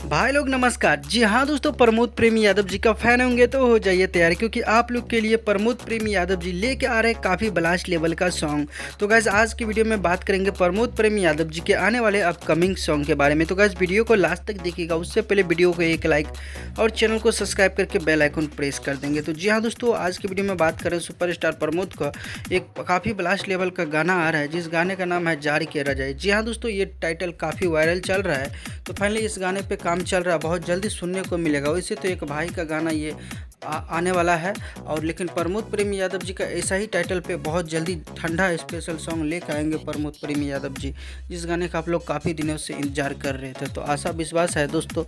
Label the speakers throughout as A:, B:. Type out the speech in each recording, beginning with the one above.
A: भाई लोग नमस्कार। जी हाँ दोस्तों, प्रमोद प्रेमी यादव जी का फैन होंगे तो हो जाइए तैयार, क्योंकि आप लोग के लिए प्रमोद प्रेमी यादव जी लेके आ रहे हैं काफ़ी ब्लास्ट लेवल का सॉन्ग। तो गैस आज की वीडियो में बात करेंगे प्रमोद प्रेमी यादव जी के आने वाले अपकमिंग सॉन्ग के बारे में। तो गैस वीडियो को लास्ट तक देखिएगा, उससे पहले वीडियो को एक लाइक और चैनल को सब्सक्राइब करके बेल आइकन प्रेस कर देंगे। तो जी हाँ दोस्तों, आज की वीडियो में बात करें सुपरस्टार प्रमोद का एक काफ़ी ब्लास्ट लेवल का गाना आ रहा है, जिस गाने का नाम है जार के रजाई। जी हाँ दोस्तों, ये टाइटल काफ़ी वायरल चल रहा है। तो फाइनली इस गाने पे काम चल रहा है, बहुत जल्दी सुनने को मिलेगा। वैसे तो एक भाई का गाना ये आने वाला है, और लेकिन प्रमोद प्रेमी यादव जी का ऐसा ही टाइटल पे बहुत जल्दी ठंडा स्पेशल सॉन्ग लेकर आएंगे प्रमोद प्रेमी यादव जी, जिस गाने का आप लोग काफ़ी दिनों से इंतजार कर रहे थे। तो आशा विश्वास है दोस्तों,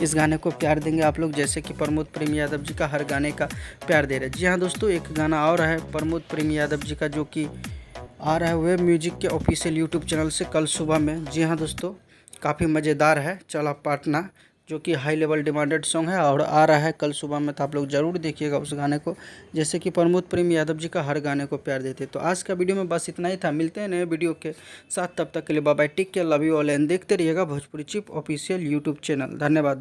A: इस गाने को प्यार देंगे आप लोग, जैसे कि प्रमोद प्रेमी यादव जी का हर गाने का प्यार दे रहे हैं। जी हाँ दोस्तों, एक गाना और है प्रमोद प्रेमी यादव जी का, जो कि आ रहा है वेब म्यूजिक के ऑफिशियल यूट्यूब चैनल से कल सुबह में। जी हाँ दोस्तों, काफ़ी मज़ेदार है, चला पाटना, जो कि हाई लेवल डिमांडेड सॉन्ग है और आ रहा है कल सुबह में। तो आप लोग ज़रूर देखिएगा उस गाने को, जैसे कि प्रमोद प्रेम यादव जी का हर गाने को प्यार देते। तो आज का वीडियो में बस इतना ही था, मिलते हैं नए वीडियो के साथ, तब तक के लिए bye bye, take care, love you all and देखते रहिएगा Bhojpuri chip official YouTube channel. धन्यवाद।